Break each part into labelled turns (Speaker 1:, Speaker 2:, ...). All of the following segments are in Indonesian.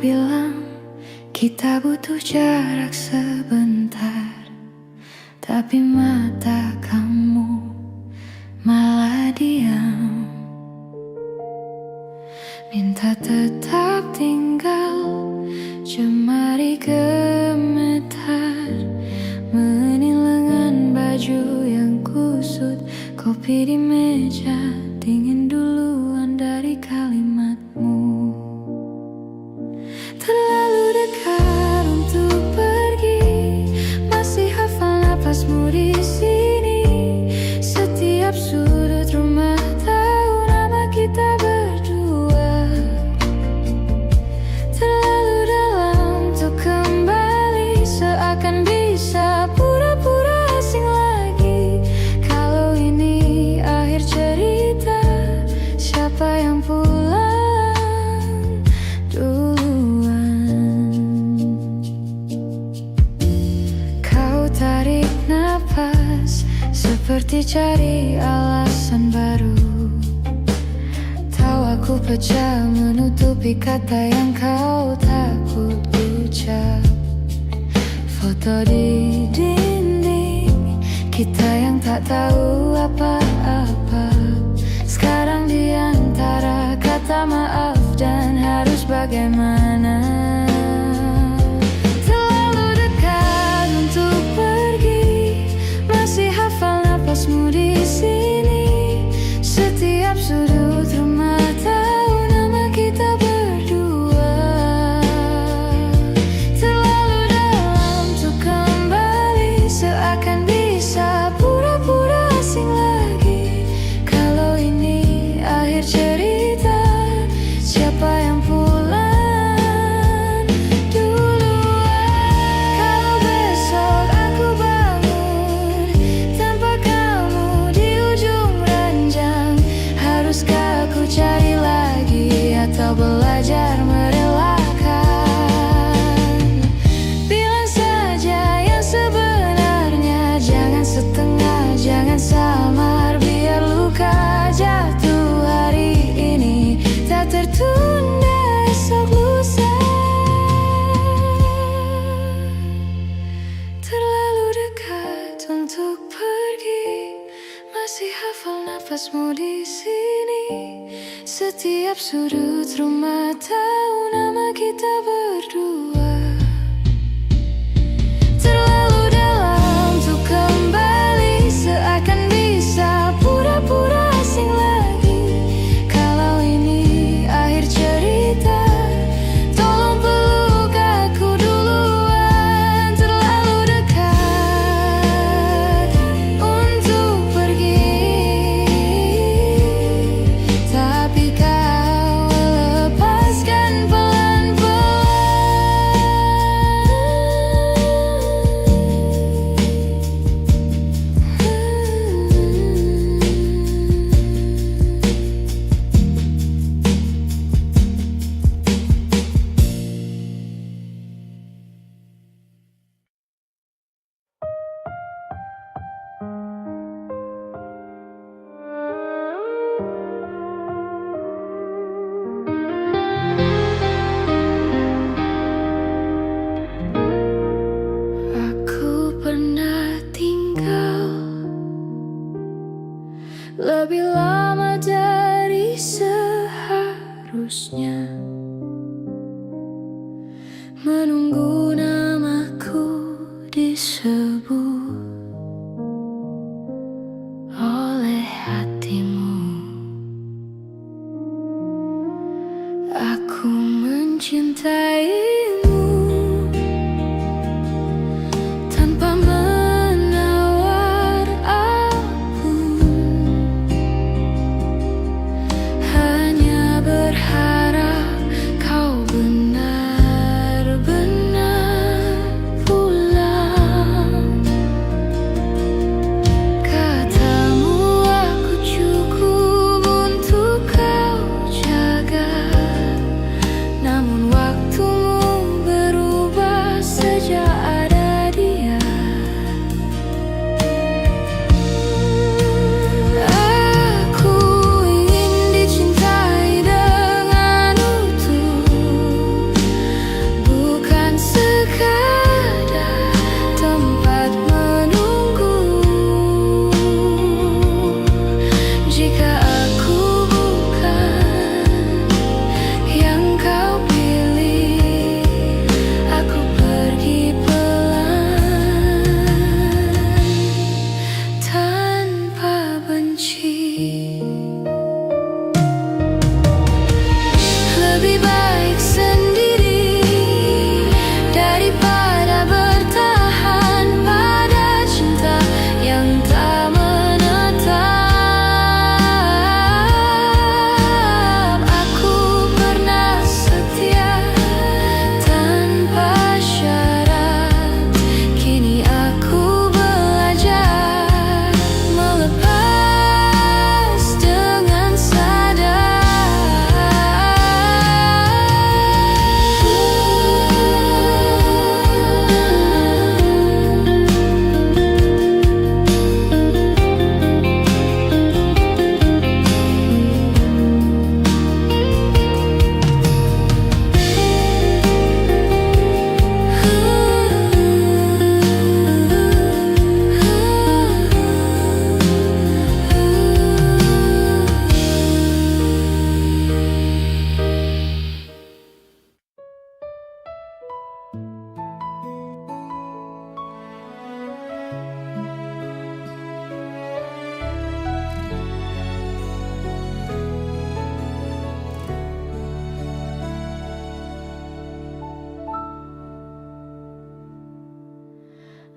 Speaker 1: bilang kita butuh jarak sebentar, tapi mata kamu malah diam. Minta tetap tinggal, jemari gemetar, menil lengan baju yang kusut, kopi di meja dingin duluan dari kalimatmu. Terlalu dekat untuk pergi, masih hafal napasmu di sini. Setiap sudut rumah tahu nama kita berdua. Terlalu dalam untuk kembali, seakan bisa pura-pura asing lagi. Kalau ini akhir cerita, siapa yang pulang duluan? Kau tarik napas seperti cari alasan baru. Tahu aku pecah menutupi kata yang kau takut ucap. Foto di dinding kita yang tak tahu apa-apa, sekarang di antara kata maaf dan harus bagaimana. Terlalu dekat untuk pergi, masih hafal napasmu di sini. Setiap sudut rumah tahu nama kita berdua. Terlalu dalam untuk kembali, seakan bisa pura-pura asing lagi. Kalau ini akhir cerita, siapa yang pulang duluan? Kalau besok aku bangun tanpa kamu di ujung ranjang, haruskah aku cari lagi atau belajar merelakan? Bilang saja yang sebenarnya, jangan setengah, jangan samar, biar luka jatuh hari ini tak tertunda esok lusa. Terlalu dekat untuk pergi, masih hafal napasmu di sini. Setiap sudut rumah tahu nama kita berdua. Terlalu dalam untuk kembali, seakan bisa pura-pura asing lagi. Kalau ini akhir cerita, tolong peluk aku duluan. Terlalu dekat untuk pergi, tapi kau lepaskan pelan-pelan. Aku pernah tinggal lebih lama dari seharusnya, menunggu namaku disebut oleh hatimu. Aku mencintaimu tanpa menawar apapun, hanya berharap kau benar-benar pulang. Katamu aku cukup untuk kau jaga, namun waktumu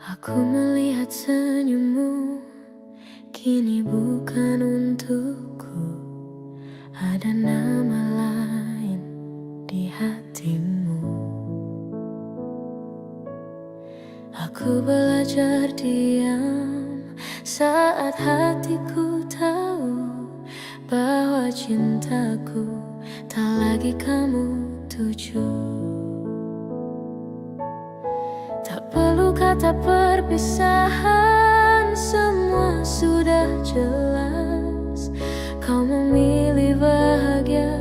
Speaker 1: Aku melihat senyummu, kini bukan untukku. Ada nama lain di hatimu. Aku belajar diam saat hatiku tahu bahwa cintaku tak lagi kamu tuju. Tak perlu kata perpisahan, semua sudah jelas. Kau memilih bahagia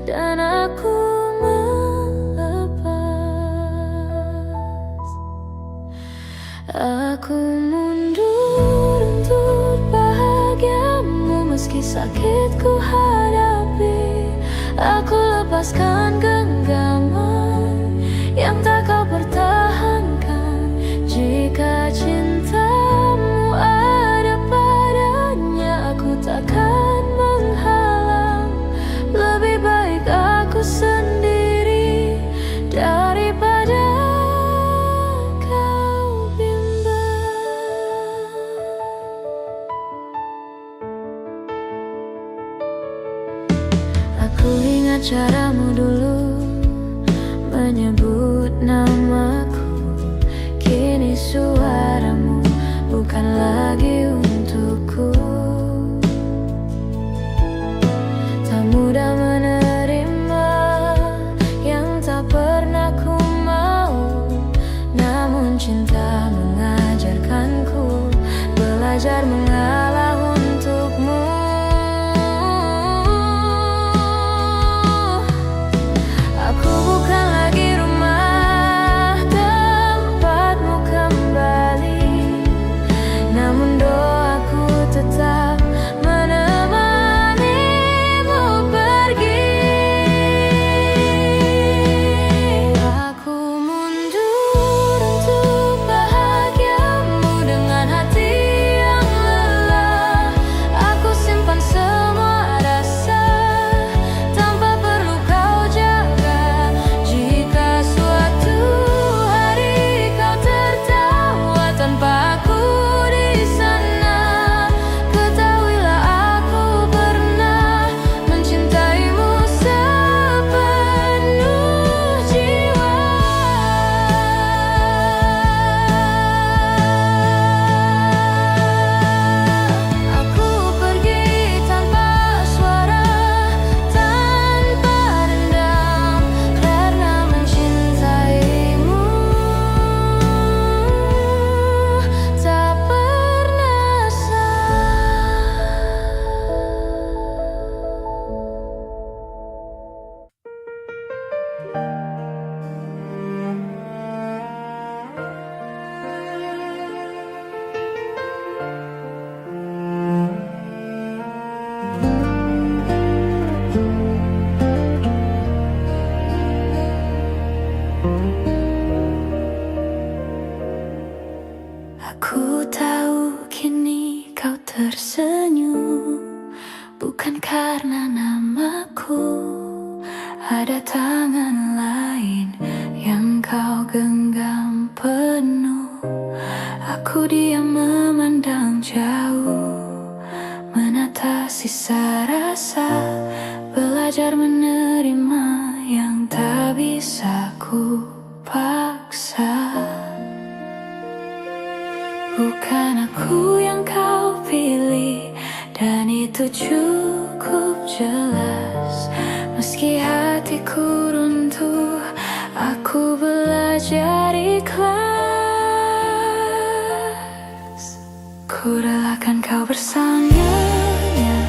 Speaker 1: dan aku melepas. Aku mundur untuk bahagiamu, meski sakit ku hadapi. Aku lepaskan genggaman yang tak kau pertahankan. Jika cintamu ada padanya, aku takkan menghalang. Lebih baik aku sendiri daripada kau bimbang. Aku ingat caramu dulu menyebut namaku. Kini suaramu bukan lagi untukku. Tak mudah menerima yang tak pernah ku mau, namun cinta mengajarkanku belajar mengalah untukmu. Aku bukan lagi rumah tempatmu kembali, namun doaku tetap menemanimu pergi. Aku mundur untuk bahagiamu dengan hati yang lelah. Aku simpan semua rasa tanpa perlu kau jaga. Jika suatu hari kau tertawa tanpa aku di sana, ketahuilah aku pernah mencintaimu sepenuh jiwa. Aku pergi tanpa suara, tanpa dendam, karena mencintaimu tak pernah salah. Aku tahu kini kau tersenyum, bukan karena namaku. Ada tangan lain yang kau genggam penuh. Aku diam memandang jauh, menata sisa rasa, belajar menerima yang tak bisa ku paksa. Bukan aku yang kau pilih, dan itu cukup jelas. Meski hatiku runtuh, aku belajar ikhlas. Ku relakan kau bersamanya,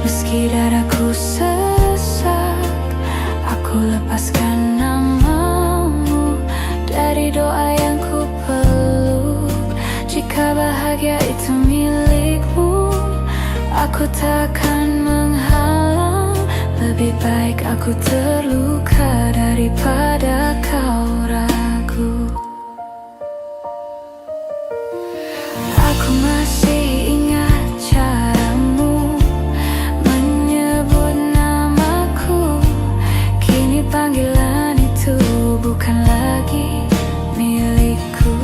Speaker 1: meski dadaku sesak. Aku lepaskan namamu dari doa yang ku peluk. Jika bahagia itu milikmu, aku takkan menghalang. Lebih baik aku terluka daripada kau ragu. Aku masih ingat caramu menyebut namaku. Kini panggilan itu bukan lagi milikku.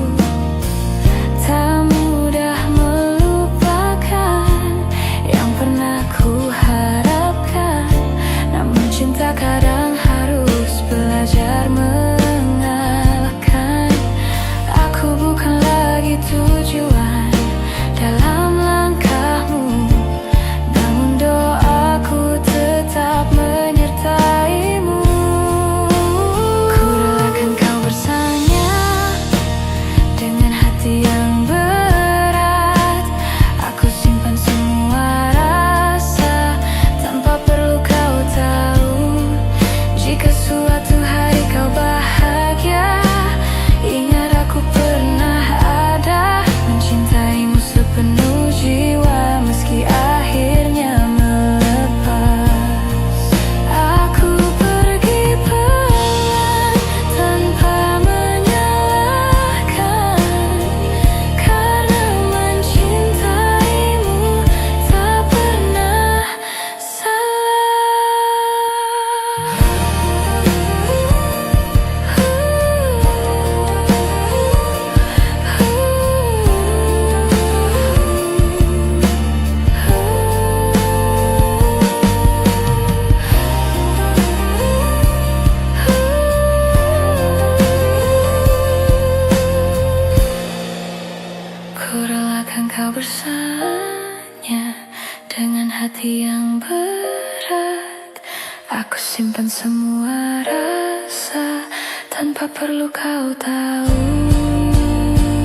Speaker 1: simpan semua rasa tanpa perlu kau tahu.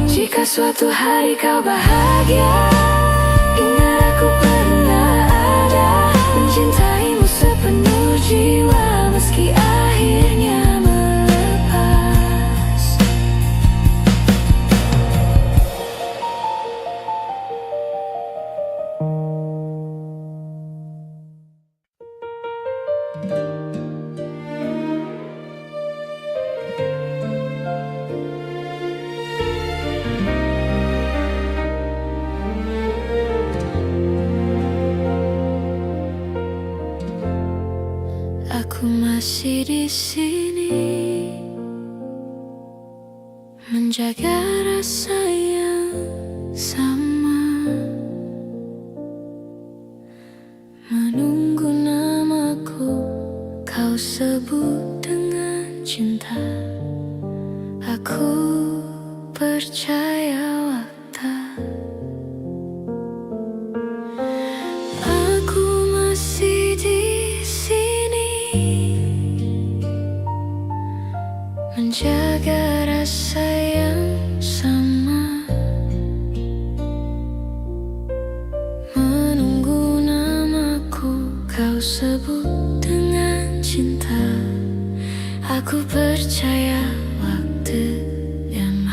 Speaker 1: Jika suatu hari kau bahagia, ingat aku pernah ada, mencintaimu sepenuh jiwa meski akhirnya melepas. Aku masih di sini, menjaga rasa yang sama, menunggu namaku kau sebut dengan cinta. Aku percaya waktu. Aku masih di menjaga rasa yang sama, menunggu namaku kau sebut dengan cinta. Aku percaya waktu yang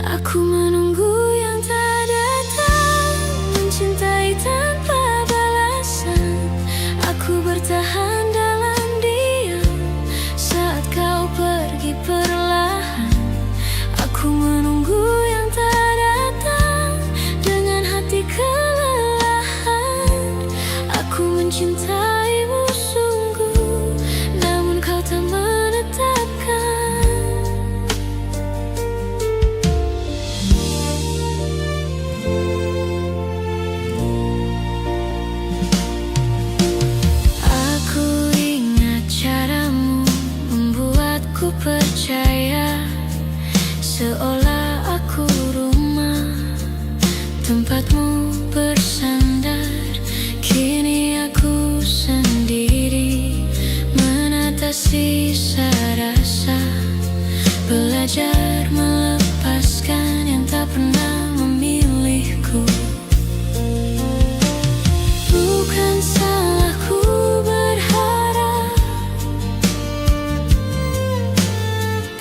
Speaker 1: aku menunggu yang tak datang, mencintai tanpa balasan. Aku bertahan dalam diam saat kau pergi perlahan. Aku menunggu yang tak datang dengan hati kelelahan. Aku mencintaimu sungguh, namun kau tak menetapkan. Aku ingat caramu membuatku percaya, seolah aku rumah tempatmu bersandar. Kini aku sendiri menata sisa rasa, belajar melepaskan yang tak pernah memilihku. Bukan salahku berharap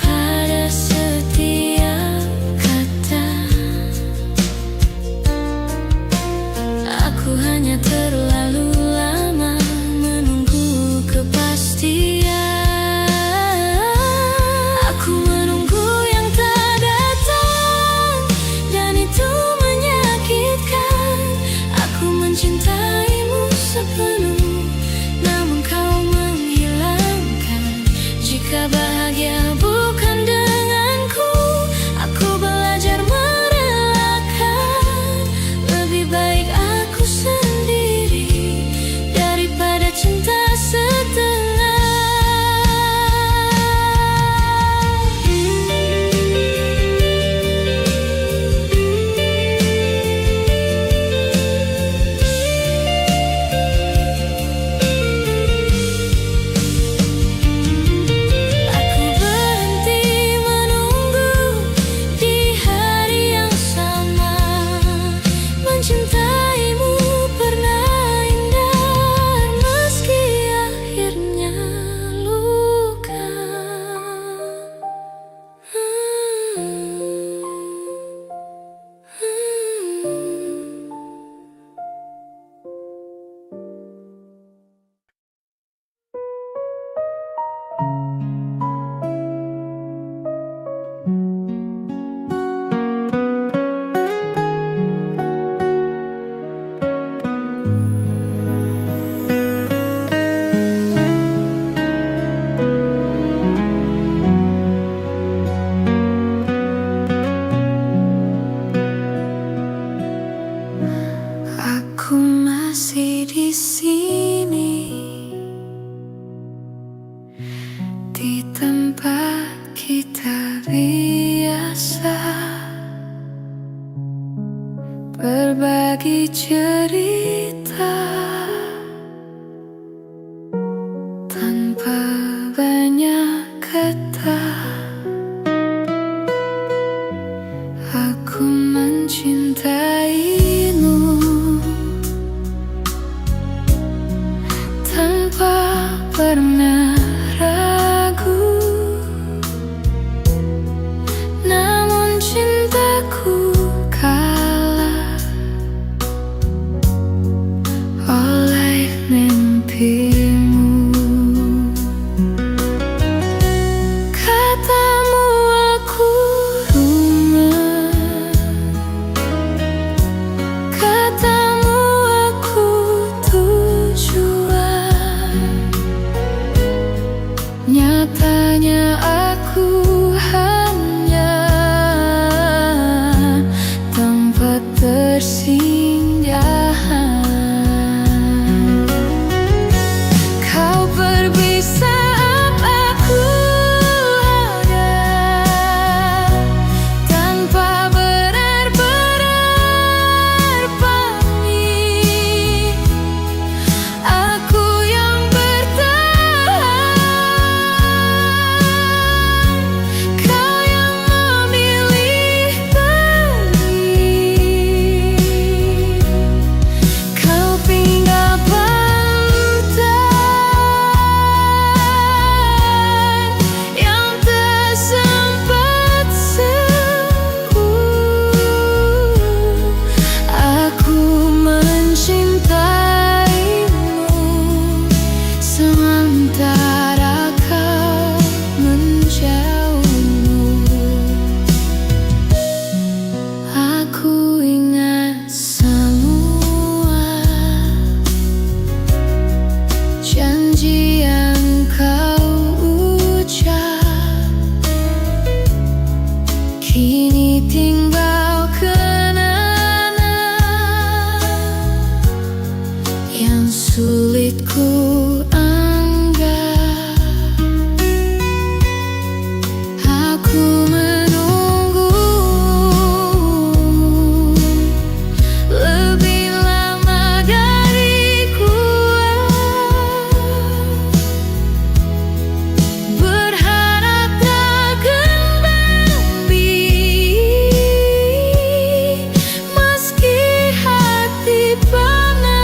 Speaker 1: pada setiap kata. Aku hanya terlalu lama menunggu kepastian. Aku menunggu yang tak datang, dan itu menyakitkan. Aku mencintaimu sepenuh, namun kau menghilangkan. Jika bahagia bukan denganku, aku belajar merelakan. Lebih baik aku sendiri daripada cinta setengah. Aku berhenti menunggu di hari yang sama, mencintaimu pernah indah meski akhirnya luka. Aku masih di sini, di tempat kita biasa berbagi cerita tanpa pernah ragu. Namun cintaku kalah oleh mimpimu. Katamu aku rumah, katamu aku tujuan. Nyatanya aku hanya tempat persinggahan. Kau pergi saat aku ada, tanpa benar-benar pamit. Aku yang bertahan, kau yang memilih pergi. Kau tinggal pantai yang tak sempat sembuh. Aku mencintaimu sementara kau menjauh. Aku ingat semua janji yang kau ucap, kini tinggal kenangan yang sulit ku anggap. Aku menunggu lebih lama dari kuat, berharap tak kembali, meski hati panas.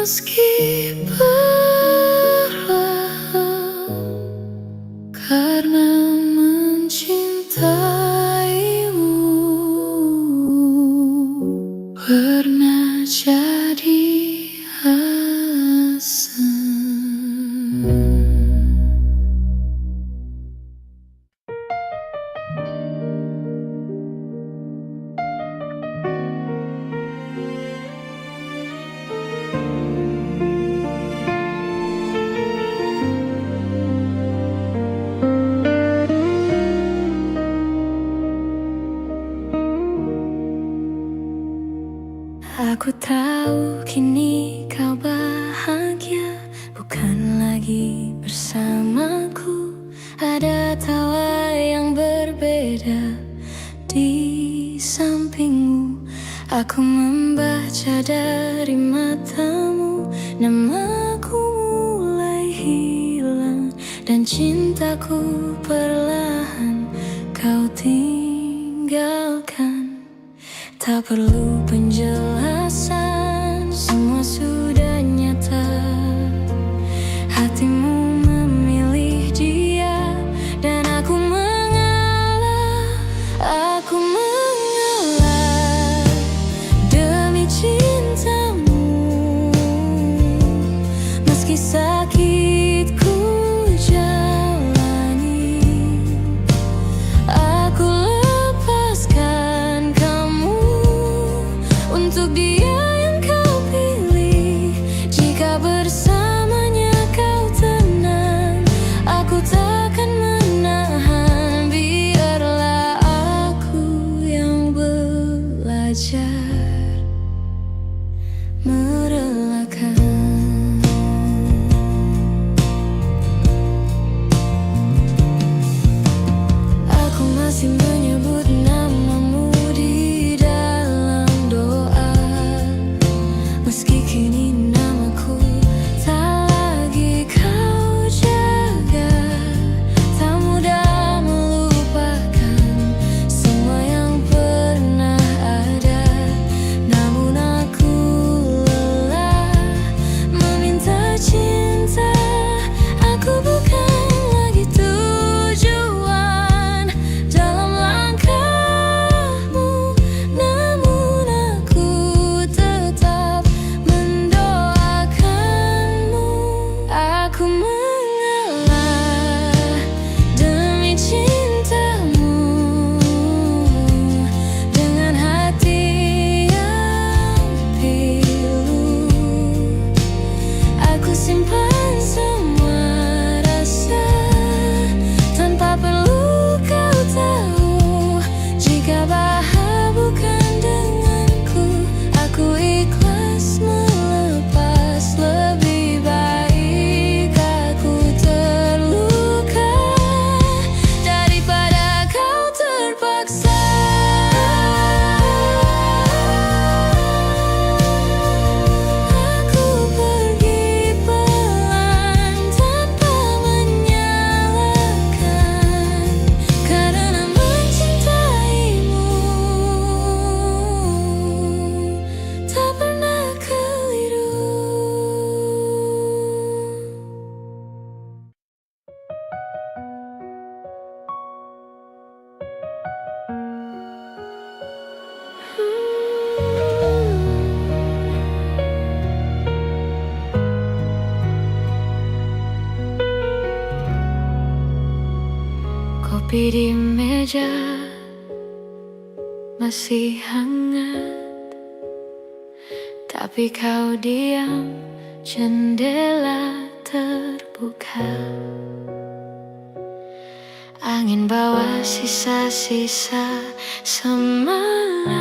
Speaker 1: meski perlahan, karena mencintaimu pernah jadi alasan. Aku tahu kini kau bahagia, bukan lagi bersamaku. Ada tawa yang berbeda di sampingmu. Aku membaca dari matamu, namaku mulai hilang, dan cintaku perlahan kau tinggalkan. Tak perlu penjelasan, semua sudah nyata. Hatimu memilih dia, dan aku mengalah. Aku mengalah demi cintamu, meski sakit ku jalani. Aku lepaskan kamu untuk dia yang kau pilih. Jika bersamanya kau tenang, aku takkan menahan. Biarlah aku yang belajar merelakan. Aku masih menyebut namamu di dalam doa, meski kini namaku tak lagi kau jaga. Tak mudah melupakan semua yang pernah ada, namun aku lelah meminta cinta. Aku bukan lagi tujuan dalam langkahmu, namun aku tetap mendoakanmu. Aku mengalah demi cintamu, dengan hati yang pilu. Aku simpan semua rasa tanpa perlu kau tahu. Jika bahagia bukan denganku, aku ikhlas melepas. Lebih baik aku terluka daripada kau terpaksa. Aku pergi pelan tanpa menyalahkan, karena mencintaimu tak pernah keliru. Kopi di meja masih hangat, tapi kau diam, jendela terbuka. Angin bawa sisa-sisa semalam.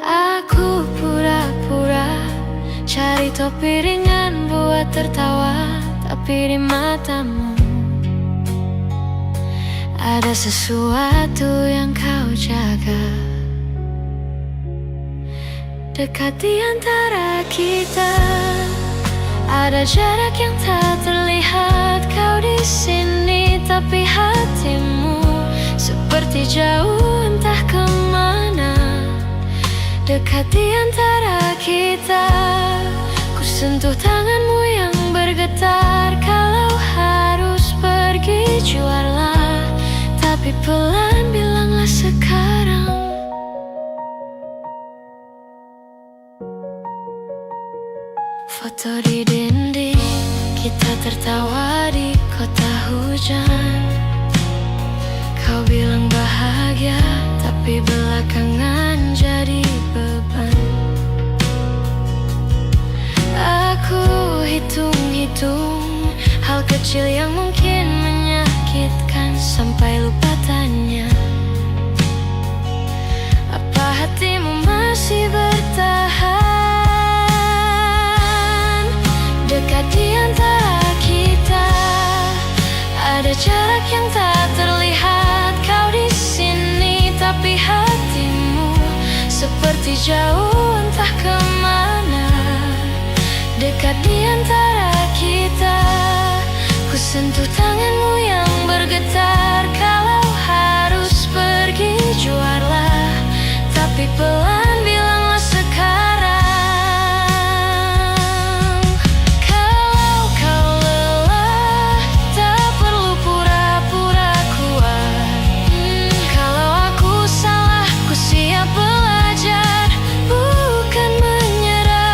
Speaker 1: Aku pura-pura cari topi ringan buat tertawa, tapi di matamu ada sesuatu yang kau jaga. Dekat di antara kita ada jarak yang tak terlihat. Kau di sini, tapi hatimu seperti jauh entah kemana. dekat di antara kita. Ku sentuh tanganmu yang bergetar. Kalau harus pergi juarlah, tapi pelan bilanglah sekarang. Foto di dinding, kita tertawa di kota hujan. Kau bilang bahagia, tapi belakangan jadi beban. Aku hitung-hitung hal kecil yang mungkin menyakitkan, sampai lupa tanya, apa hatimu masih bertahan? Dekat di antara kita ada jarak yang tak terlihat. Kau di sini tapi hatimu seperti jauh entah kemana. Dekat di antara kita, ku sentuh tanganmu yang bergetar. Kalau harus pergi juarlah, tapi pelan bilanglah sekarang. Kalau kau lelah, tak perlu pura-pura kuat. Kalau aku salah, ku siap belajar, bukan menyerah.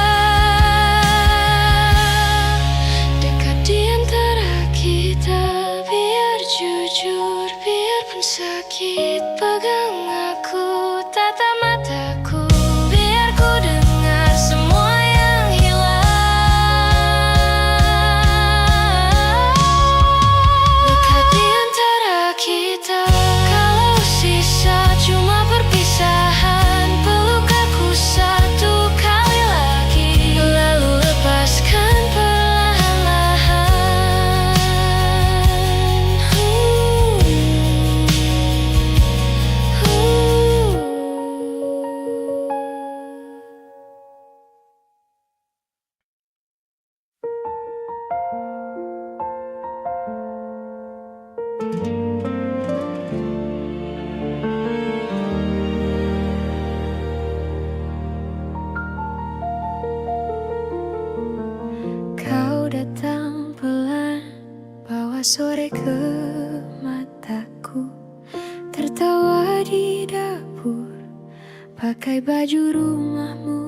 Speaker 1: Dekat di antara kita, biar jujur, biarpun sakit, pegang aku, tatap mataku, biar ku dengar semua yang hilang. Dekat di antara kita, kalau sisa cuma perpisahan, peluk aku satu kali lagi, lalu lepaskan perlahan-lahan. Kau datang pelan, bawa sore ke mataku, tertawa di dapur, pakai baju rumahmu.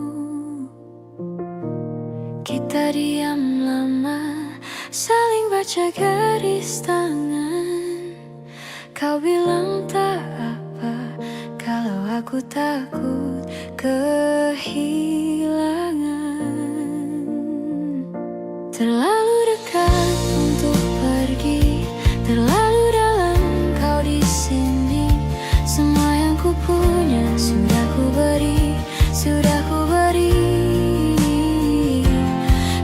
Speaker 1: Kita diam lama, saling baca garis tangan. Kau bilang tak apa, kalau aku takut kehilangan. Terlalu dekat untuk pergi, terlalu dalam kau di sini. Semua yang ku punya sudah ku beri, sudah ku beri.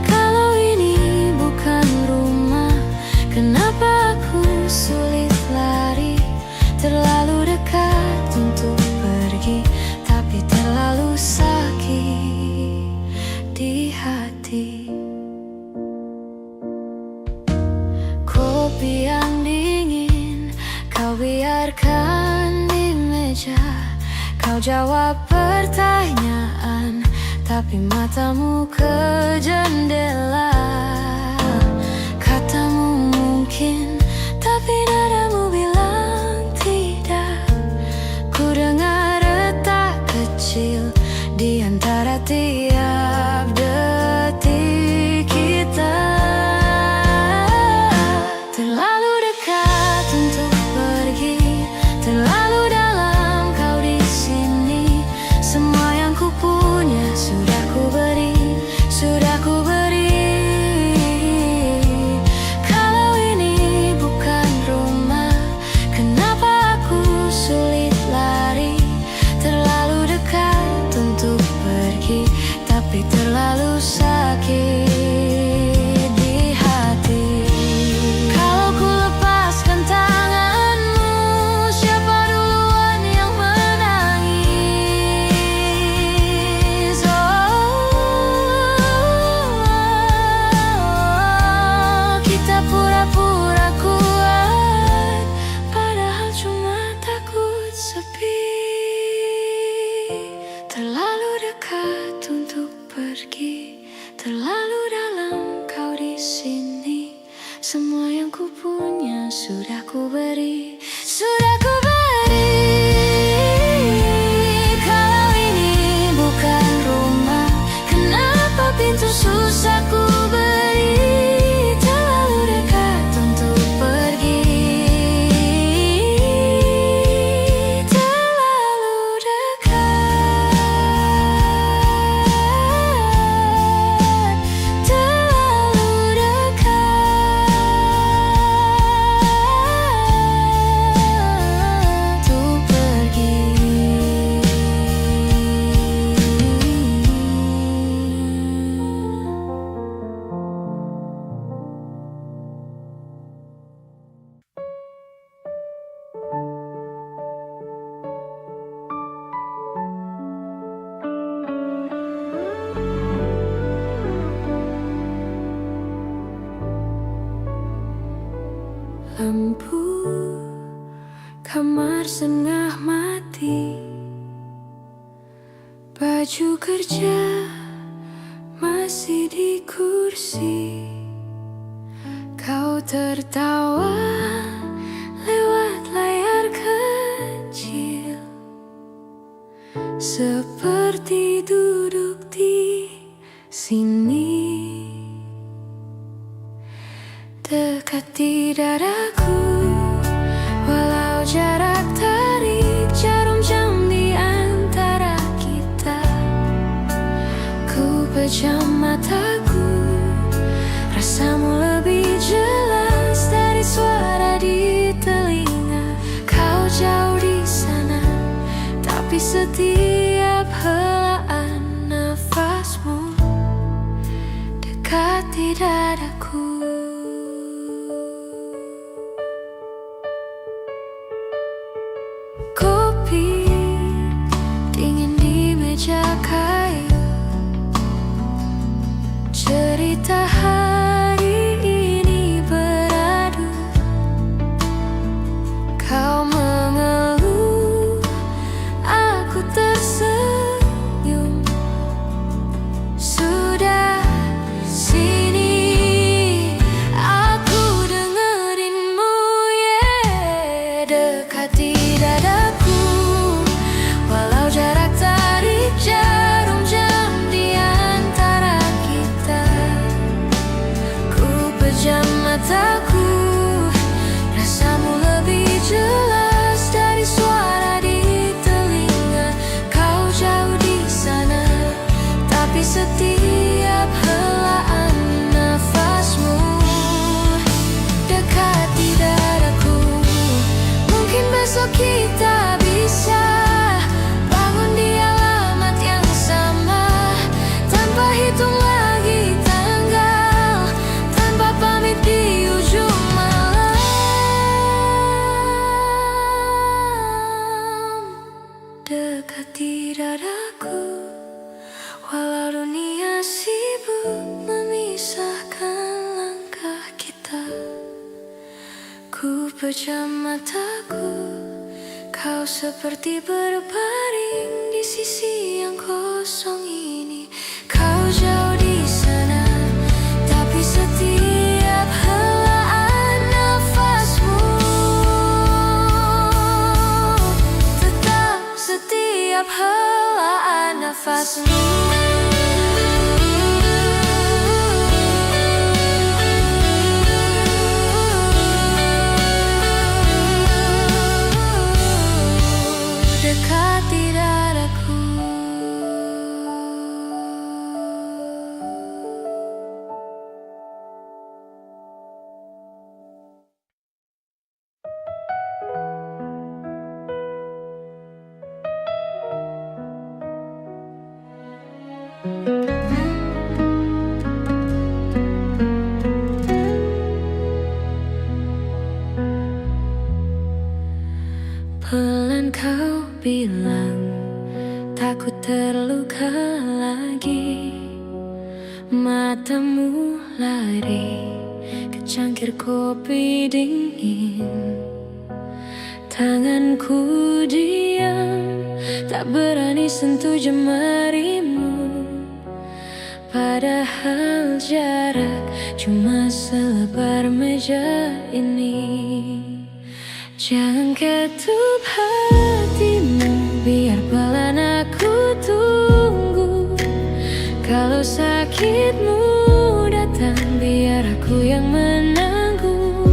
Speaker 1: Kalau ini bukan rumah, kenapa aku sulit lari? Terlalu dekat untuk pergi, tapi terlalu sakit di hati. Kopi yang dingin kau biarkan di meja. Kau jawab pertanyaan, tapi matamu ke jendela. Katamu mungkin, tapi nadamu bilang tidak. Ku dengar retak kecil di antara tiap detik kita. Terlalu dekat untuk pergi, terlalu dalam kau di sini. Semua yang ku punya sudah ku beri, sudah ku beri. Kalau ini bukan rumah, kenapa aku sulit lari? Terlalu dekat untuk pergi, tapi terlalu sakit dekat untuk pergi, terlalu dalam kau di sini. Semua yang ku punya sudah ku beri, sudah ku beri. Kalau ini bukan rumah, kenapa pintu susah ku beri? Terlalu dekat untuk pergi, terlalu dekat, terlalu dekat untuk pergi. Lampu kamar setengah mati, baju kerja masih di kursi. Kau tertawa lewat layar kecil, seperti duduk di sini. Dekat di dadaku, walau jarak tarik jarum jam di antara kita. Ku pejam mataku, rasamu lebih jelas dari suara di telinga. Kau jauh di sana, tapi setiap helaan nafasmu dekat di dadaku. Kopi dingin di meja kayu, cerita hari ini beradu. Kau mengeluh, aku tersenyum. Sudah sini aku dengerinmu, yeah. Dekat di dadaku, walau jarak tarik jarum jam di antara kita. Ku pejam mataku, rasamu lebih jelas dari suara di telinga. Kau jauh di sana, tapi setiap helaan nafasmu dekat di dadaku. Mungkin besok kita bisa bangun di alamat yang sama, tanpa hitung lagi tanggal, tanpa pamit di ujung malam. Dekat di dadaku, walau dunia sibuk memisahkan langkah kita. Ku pejam mataku, kau seperti berbaring di sisi yang kosong ini. Kau jauh di sana, tapi setiap helaan nafasmu tetap, setiap helaan nafasmu. Dekat di dadaku. Pelan kau bilang takut terluka lagi. Matamu lari ke cangkir kopi dingin. Tanganku diam, tak berani sentuh jemarimu. Padahal jarak cuma selebar meja ini. Jangan ketup hatimu, biar pelan aku tunggu. Kalau sakitmu datang, biar aku yang menanggung.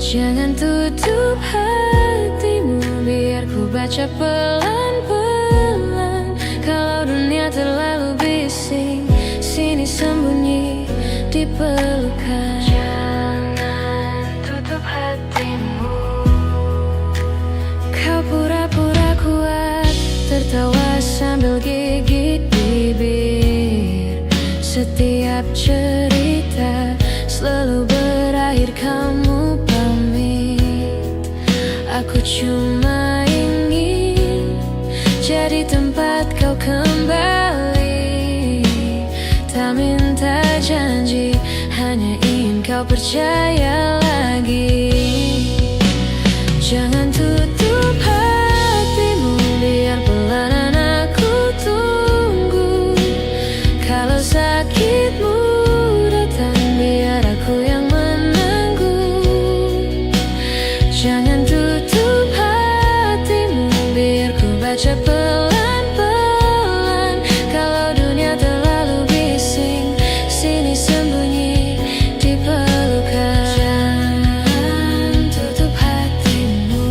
Speaker 1: Jangan tutup hatimu, biar ku baca pelan-pelan. Kalau dunia terlalu bising, sini sembunyi di pelukan. Jangan tutup hatimu. Kau pura-pura kuat, tertawa sambil gigit bibir. Setiap cerita selalu berakhir kamu pamit. Aku cuma ingin jadi tempat kau kembali. Tak minta janji, hanya ingin kau percaya lagi. Jangan tutup hatimu, biar pelan aku tunggu. Kalau sakitmu datang, biar aku yang menanggung. Jangan tutup hatimu, biar ku baca pelan-pelan. Kalau dunia terlalu bising, sini sembunyi di pelukan. Jangan tutup hatimu.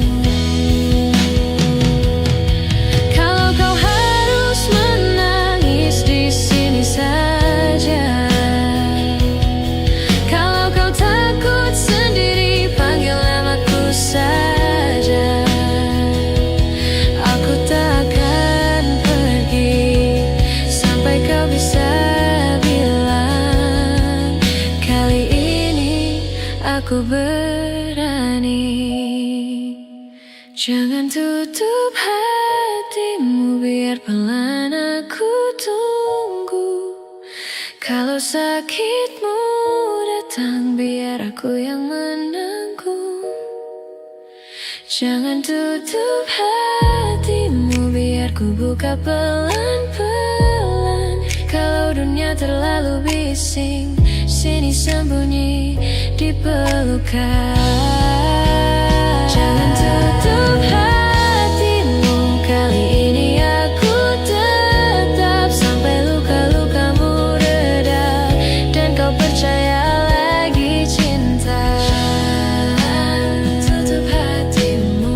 Speaker 1: Kalau kau harus menangis, di sini saja. Kalau kau takut sendiri, panggil namaku saja. Aku tak akan pergi sampai kau bisa bilang, kali ini aku berani. Jangan tutup hatimu, biar pelan aku tunggu. Kalau sakitmu datang, biar aku yang menanggung. Jangan tutup hatimu, biar ku buka pelan-pelan. Kalau dunia terlalu bising, sini sembunyi di pelukan. Jangan tutup hatimu, kali ini aku tetap sampai luka-lukamu reda dan kau percaya lagi cinta. Jangan tutup hatimu.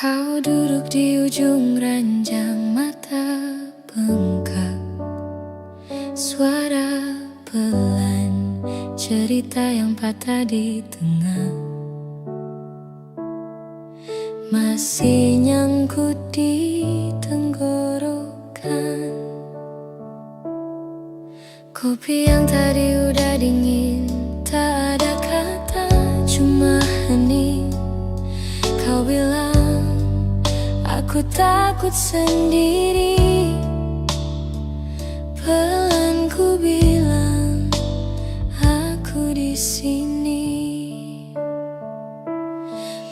Speaker 1: Kau duduk di ujung ranjang, mata bengkak. Suara pelan, cerita yang patah di tengah. Masih nyangkut di tenggorokan. Kopi yang tadi udah dingin, tak ada kata, cuma hening. Kau bilang aku takut sendiri. Pelan ku bilang aku di sini.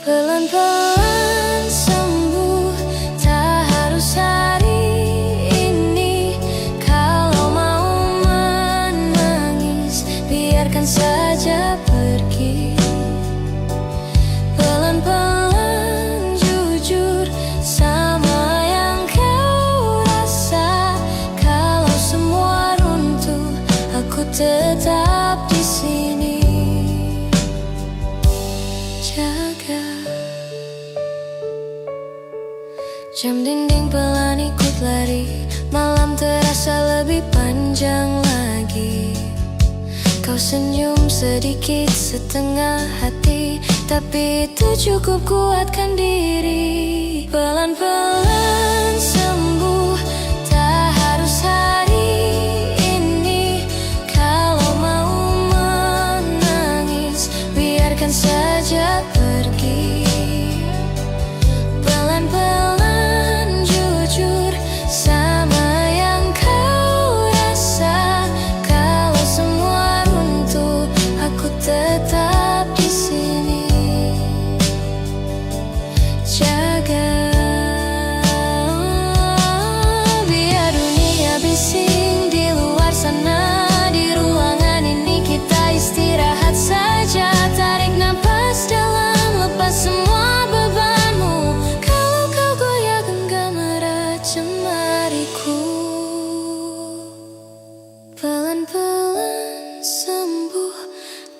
Speaker 1: Pelan-pelan sembuh, tak harus hari ini. Kalau mau menangis, biarkan saja pergi. Pelan-pelan jujur sama yang kau rasa. Kalau semua runtuh, aku tetap di sini. Jaga. Jam dinding pelan ikut lari, malam terasa lebih panjang lagi. Kau senyum sedikit setengah hati, tapi itu cukup kuatkan diri. Pelan-pelan sembuh, tak harus hari ini. Kalau mau menangis, biarkan saja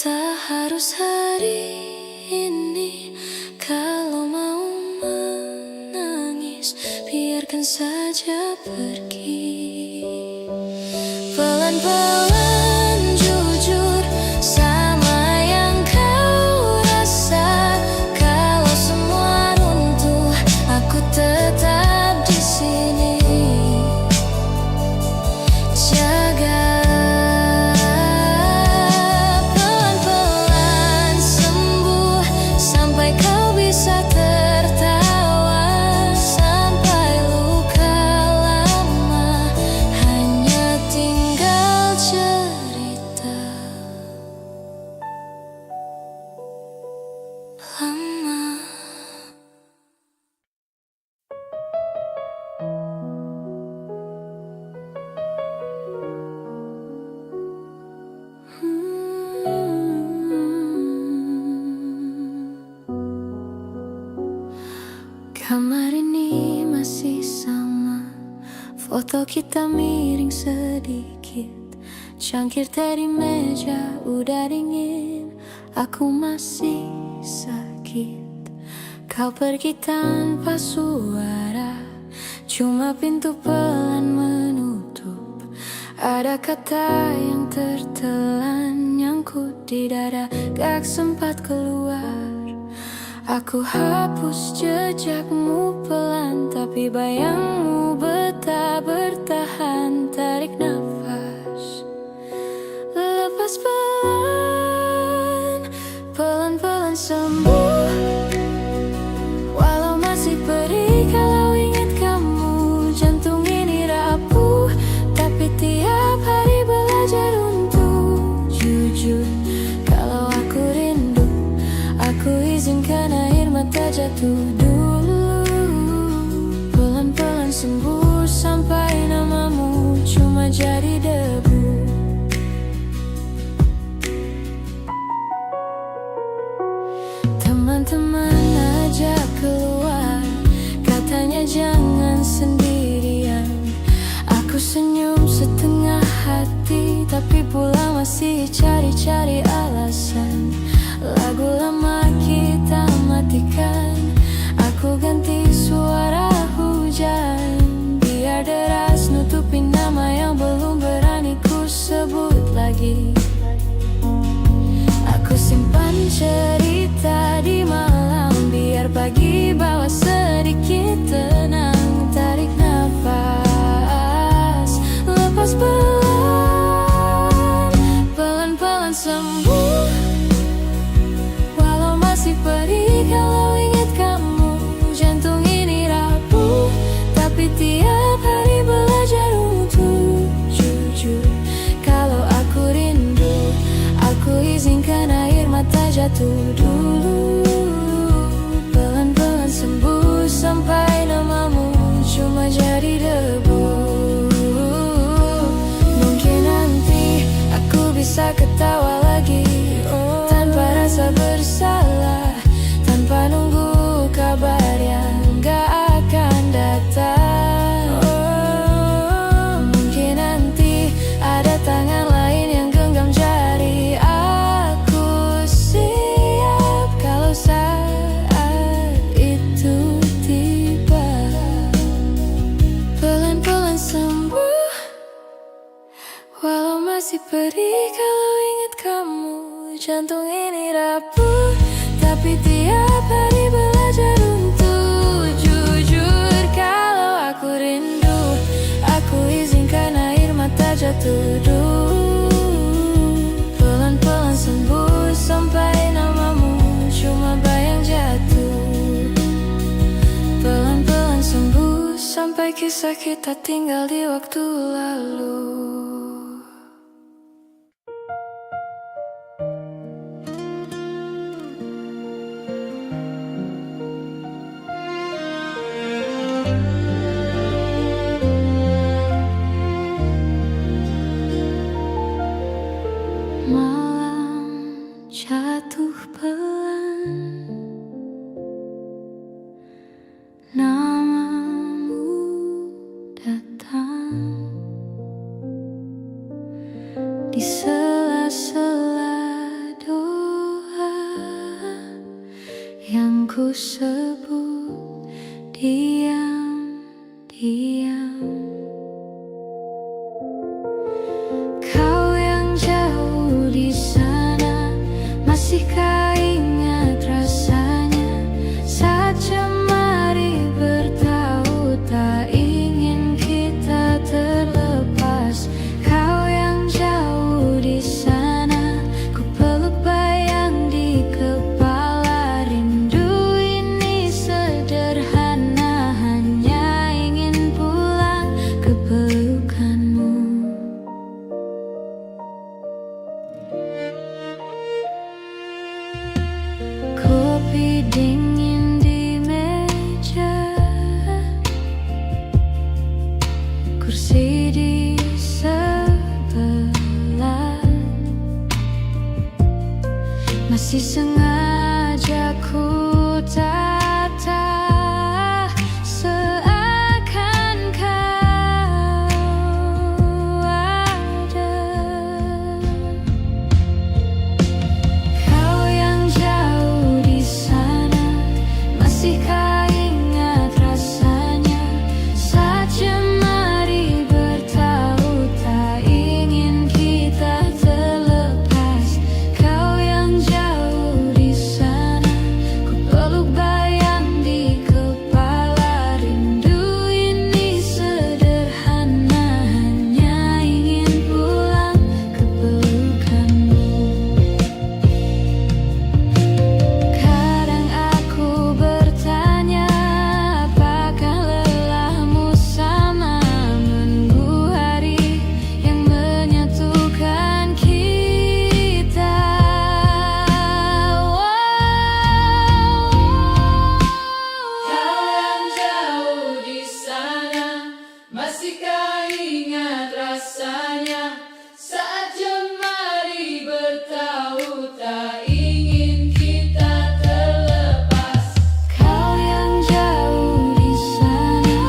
Speaker 1: Tak harus hari ini, kalau mau menangis, biarkan saja pergi. Pelan-pelan jujur sama yang kau rasa. Kalau semua runtuh, aku tetap di sini. Jaga pelan-pelan sembuh sampai kau bisa tertawa, sampai luka lama hanya tinggal cerita lama. Kamar ini masih sama, foto kita miring sedikit. Cangkir teh di meja udah dingin, aku masih sakit. Kau pergi tanpa suara, cuma pintu pelan menutup. Ada kata yang tertelan nyangkut di dada, gak sempat keluar. Aku hapus jejakmu pelan, tapi bayangmu betah bertahan. Tarik nafas, lepas pelan, pelan-pelan sembuh. Walau masih perih kalau ingat kamu, jantung ini rapuh, tapi tiap hari belajar untuk jujur. Kalau aku rindu, aku izinkan air mata jatuh dulu. Pelan-pelan sembuh sampai namamu cuma jadi debu. Teman-teman ajak keluar, katanya jangan sendirian. Aku senyum setengah hati, tapi pulang masih cari-cari alasan. Lagu lama kita matikan, aku ganti suara hujan. Biar deras nutupin nama yang belum berani ku sebut lagi. Aku simpan cerita di malam, biar pagi bawa sedikit tenang. Tarik nafas, lepas pelan, pelan-pelan sembuh. Walau masih perih kalau ingat kamu, jantung ini rapuh, tapi tiap hari belajar untuk jujur. Kalau aku rindu, aku izinkan air mata jatuh dulu. Pelan-pelan sembuh sampai namamu cuma jadi debu. Mungkin nanti aku bisa ketawa lagi, oh, tanpa rasa bersalah, tanpa nunggu kabar yang gak akan datang. Oh, mungkin nanti ada tangan lain yang genggam jari. Aku siap kalau saat itu tiba. Pelan-pelan sembuh, walau masih perih kalau ingat kamu, jantung ini rapuh, tapi tiap hari belajar untuk jujur. Kalau aku rindu, aku izinkan air mata jatuh dulu. Pelan-pelan sembuh sampai namamu cuma bayang jatuh. Pelan-pelan sembuh sampai kisah kita tinggal di waktu lalu. Malam jatuh pelan, namamu datang. ku sebut diam-diam. Kau yang jauh di sana, masihkah ingat rasanya saat jemari bertaut tak ingin kita terlepas. Kau yang jauh di sana, ku peluk bayang di kepala. Rindu ini sederhana, hanya ingin pulang ke pelukanmu. Kopi dingin di meja, kursi di sebelah, masih sengaja ku tata seakan kau ada. Kau yang jauh di sana, masihkah ingat rasanya saat jemari bertaut tak ingin kita terlepas. Kau yang jauh di sana, ku peluk bayang di kepala. Rindu ini sederhana, hanya ingin pulang ke pelukanmu. Kadang aku bertanya, apakah lelahmu sama menunggu hari yang menyatukan kita. Kau yang jauh di sana, masihkah ingat rasanya saat jemari bertaut tak ingin kita terlepas. Kau yang jauh di sana,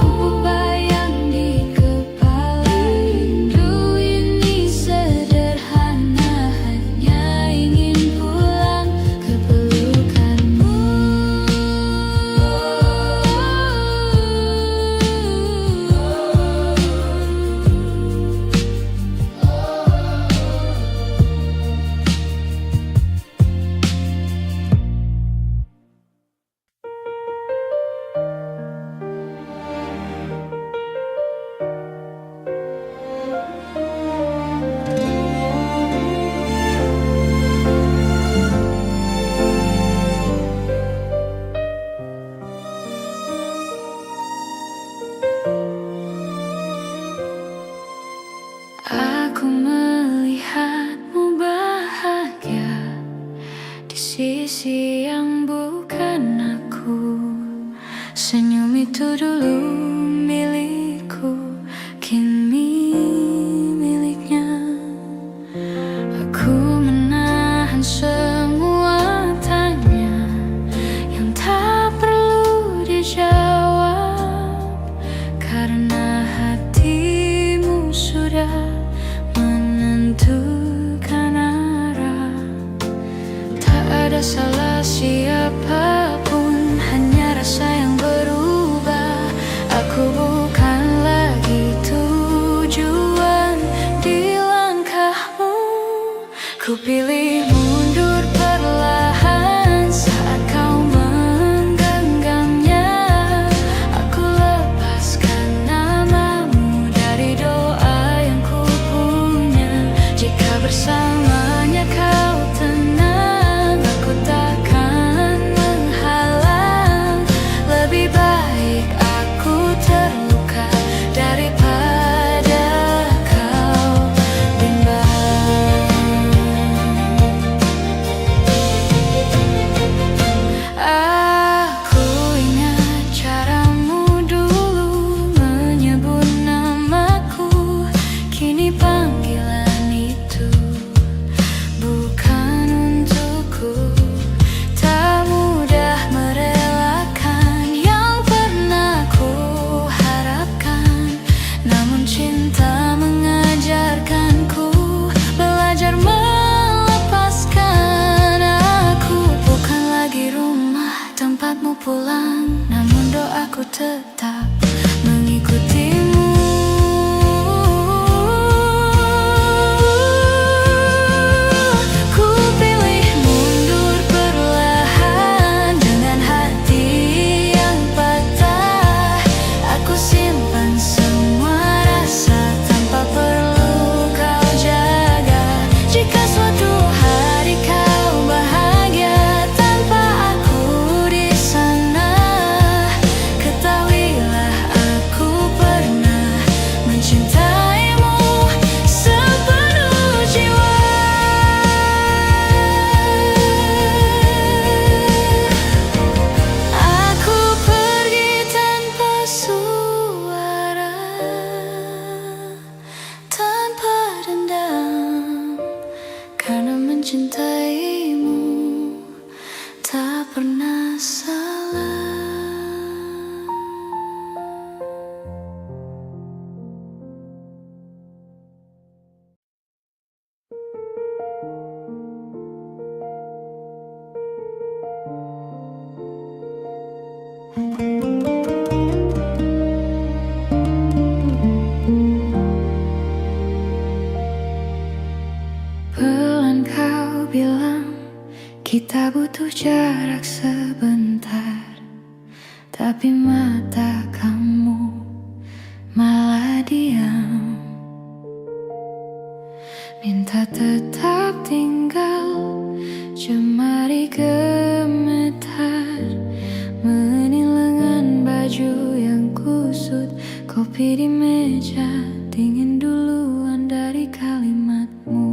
Speaker 1: ku bayang di kepala. Rindu ini sederhana, hanya ingin pulang ke pelukanmu. Aku melihatmu bahagia di sisi yang bukan aku. Senyum itu dulu milikku, kini miliknya. Aku menahan semua tanya yang tak perlu dijawab, karena hatimu sudah menentukan arah. Tak ada salah siapapun, hanya rasa yang berubah. Aku bukan lagi tujuan di langkahmu. Ku pilih mundur perlahan saat kau menggenggamnya. Aku lepaskan namamu dari doa yang ku punya. Jika bersamanya kau tenang, aku takkan menghalang. Lebih baik aku terluka daripada kau bimbang. mencintaimu tak pernah salah. Pelan kau bilang kita butuh jarak sebentar, tapi mata kamu malah diam. Minta tetap tinggal, jemari gemetar, menil lengan baju yang kusut, kopi di meja dingin duluan dari kalimatmu.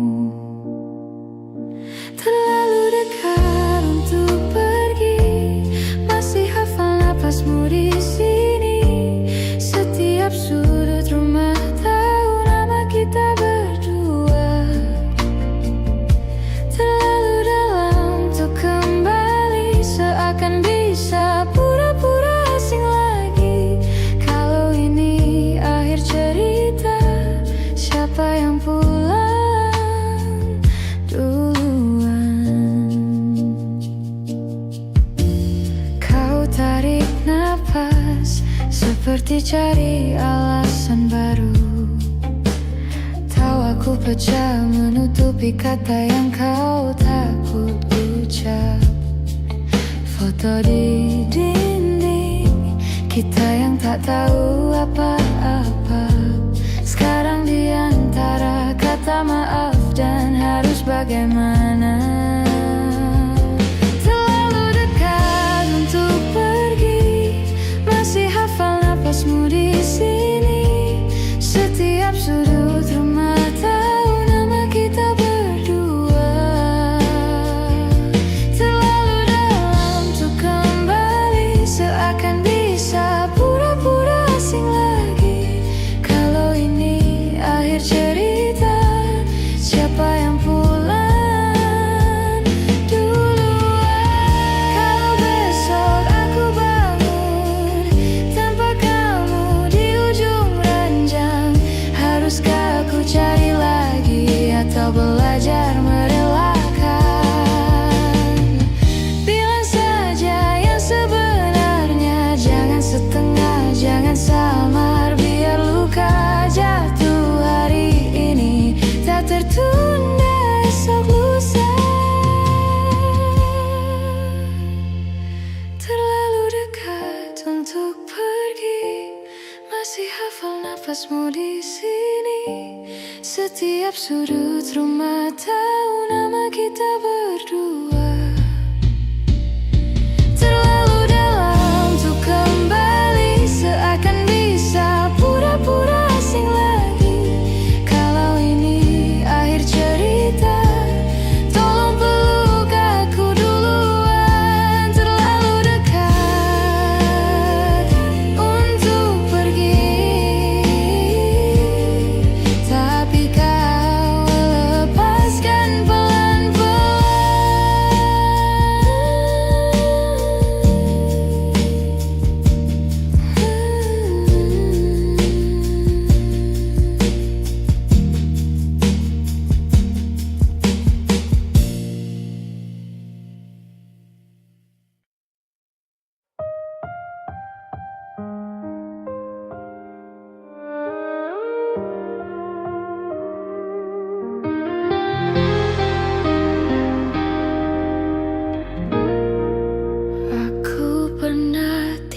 Speaker 1: Terlalu dekat untuk pergi, masih hafal napasmu di sini. Setiap sudut rumah tahu nama kita berdua. Terlalu dalam untuk kembali, seakan bisa pura-pura asing lagi. Kalau ini akhir cerita, siapa yang pulang tarik napas, seperti cari alasan baru. Tahu aku pecah menutupi kata yang kau takut ucap. Foto di dinding kita yang tak tahu apa-apa, sekarang di antara kata maaf dan harus bagaimana. Napasmu di sini, setiap sudut rumah tahu nama kita berdua. Terlalu dalam untuk kembali, seakan bisa pura-pura asing lagi. Kalau ini akhir cerita, siapa yang pulang duluan? Kalau besok aku bangun tanpa haruskah aku cari lagi atau belajar merelakan? Bilang saja yang sebenarnya, jangan setengah, jangan samar. Biar luka jatuh hari ini tak tertunda esok lusa. Terlalu dekat untuk pergi, masih hafal napasmu di sini. Setiap sudut rumah tahu nama kita